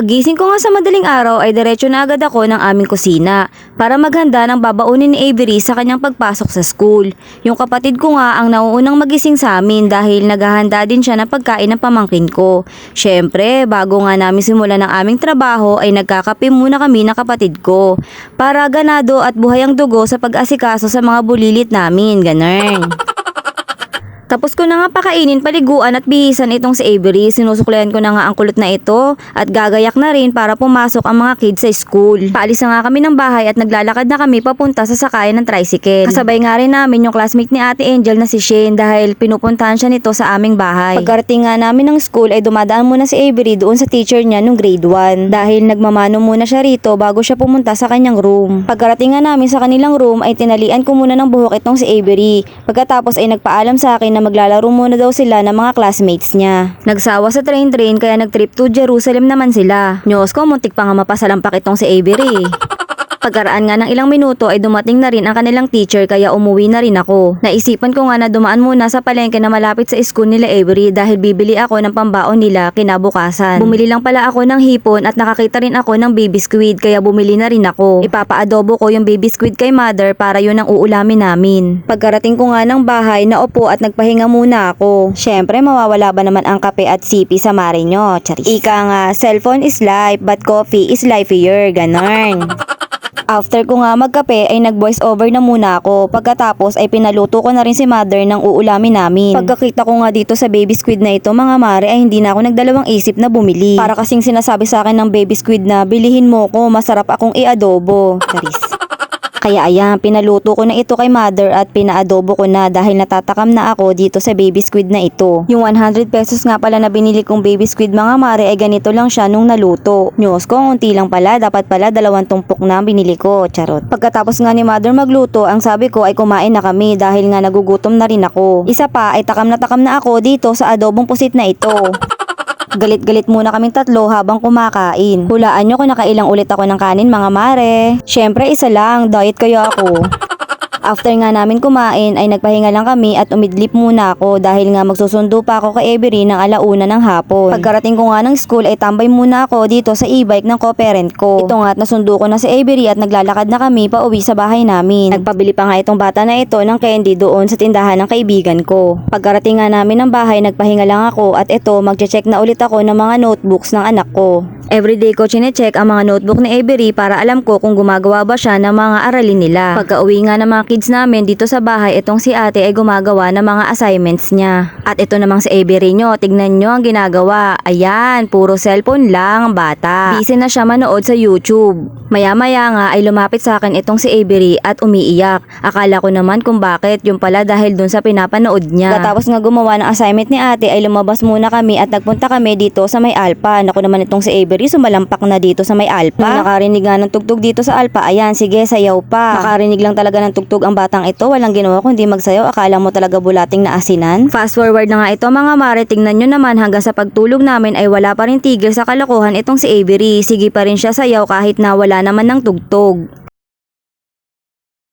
Paggising ko nga sa madaling araw ay diretso na agad ako ng aming kusina para maghanda ng babaunin ni Avery sa kanyang pagpasok sa school. Yung kapatid ko nga ang nauunang magising sa amin dahil naghahanda din siya ng pagkain ng pamangkin ko. Syempre, bago nga namin simulan ng aming trabaho ay nagkakape muna kami ng kapatid ko para ganado at buhay ang dugo sa pag-asikaso sa mga bulilit namin, ganun. Tapos ko na nga pakainin, paliguan at bihisan itong si Avery. Sinusuklayan ko na nga ang kulot na ito at gagayak na rin para pumasok ang mga kids sa school. Paalis na nga kami ng bahay at naglalakad na kami papunta sa sakayan ng tricycle. Kasabay nga rin namin yung classmate ni Ate Angel na si Shane dahil pinupuntahan siya nito sa aming bahay. Pagkarating nga namin ng school ay dumadaan muna si Avery doon sa teacher niya nung grade 1 dahil nagmamano muna siya rito bago siya pumunta sa kanyang room. Pagkarating nga namin sa kanilang room ay tinalian ko muna ng buhok itong si Avery. Pagkatapos ay nagpaalam sa akin na maglalaro muna daw sila ng mga classmates niya. Nagsawa sa train kaya nagtrip to Jerusalem naman sila. Nyos ko, muntik pa nga mapasalampak itong si Avery. Pagkaraan nga ng ilang minuto ay dumating na rin ang kanilang teacher kaya umuwi na rin ako. Naisipan ko nga na dumaan muna sa palengke na malapit sa school nila Avery dahil bibili ako ng pambaon nila kinabukasan. Bumili lang pala ako ng hipon at nakakita rin ako ng baby squid kaya bumili na rin ako. Ipapaadobo ko yung baby squid kay mother para yun ang uulamin namin. Pagkarating ko nga ng bahay, naupo at nagpahinga muna ako. Syempre mawawala ba naman ang kape at sipi sa mare nyo? Charis. Ika nga, cellphone is life but coffee is lifeier. Ganon. After ko nga magkape ay nag-voice over na muna ako. Pagkatapos ay pinaluto ko na rin si mother ng uulamin namin. Pagkakita ko nga dito sa baby squid na ito mga mare ay hindi na ako nagdalawang isip na bumili. Para kasing sinasabi sa akin ng baby squid na bilihin mo ko, masarap akong i-adobo. Charis. Kaya ayan, pinaluto ko na ito kay mother at pinaadobo ko na dahil natatakam na ako dito sa baby squid na ito. Yung 100 pesos nga pala na binili kong baby squid mga mare ay ganito lang siya nung naluto. Nyos ko, unti lang pala, dapat pala 2 tumpok na ang binili ko, charot. Pagkatapos nga ni mother magluto, ang sabi ko ay kumain na kami dahil nga nagugutom na rin ako. Isa pa ay takam na ako dito sa adobong pusit na ito. Galit-galit muna kaming tatlo habang kumakain. Hulaan nyo kung nakailang ulit ako ng kanin mga mare. Syempre isa lang, diet kayo ako. After nga namin kumain ay nagpahinga lang kami at umidlip muna ako dahil nga magsusundo pa ako kay Avery ng 1:00 ng hapon. Pagkarating ko nga ng school ay tambay muna ako dito sa e-bike ng co-parent ko. Ito nga at nasundo ko na si Avery at naglalakad na kami pa uwi sa bahay namin. Nagpabili pa nga itong bata na ito ng candy doon sa tindahan ng kaibigan ko. Pagkarating nga namin ng bahay nagpahinga lang ako at ito magche-check na ulit ako ng mga notebooks ng anak ko. Everyday ko chine-check ang mga notebook ni Avery para alam ko kung gumagawa ba siya ng mga aralin nila. Pagka-uwi nga ng mga kids namin dito sa bahay, itong si ate ay gumagawa ng mga assignments niya. At ito namang si Avery nyo, tignan nyo ang ginagawa. Ayan, puro cellphone lang ang bata. Busy na siya manood sa YouTube. Maya-maya nga ay lumapit sa akin itong si Avery at umiiyak. Akala ko naman kung bakit, yung pala dahil dun sa pinapanood niya. Tapos nga gumawa ng assignment ni ate ay lumabas muna kami at nagpunta kami dito sa may Alpha. Naku naman itong si Avery, sumalampak na dito sa may Alpha. Nung nakarinig nga ng tugtog dito sa Alpha, ayan, sige, sayaw pa. Nakarinig lang talaga ng tugtog ang batang ito, walang ginawa kundi magsayaw. Akala mo talaga bulating na asinan. Fast forward na nga ito mga mare, tingnan nyo naman hanggang sa pagtulog namin ay wala pa rin tigil sa kalokohan itong si Avery. Sige pa rin siya sayaw kahit na wala naman ng tugtog.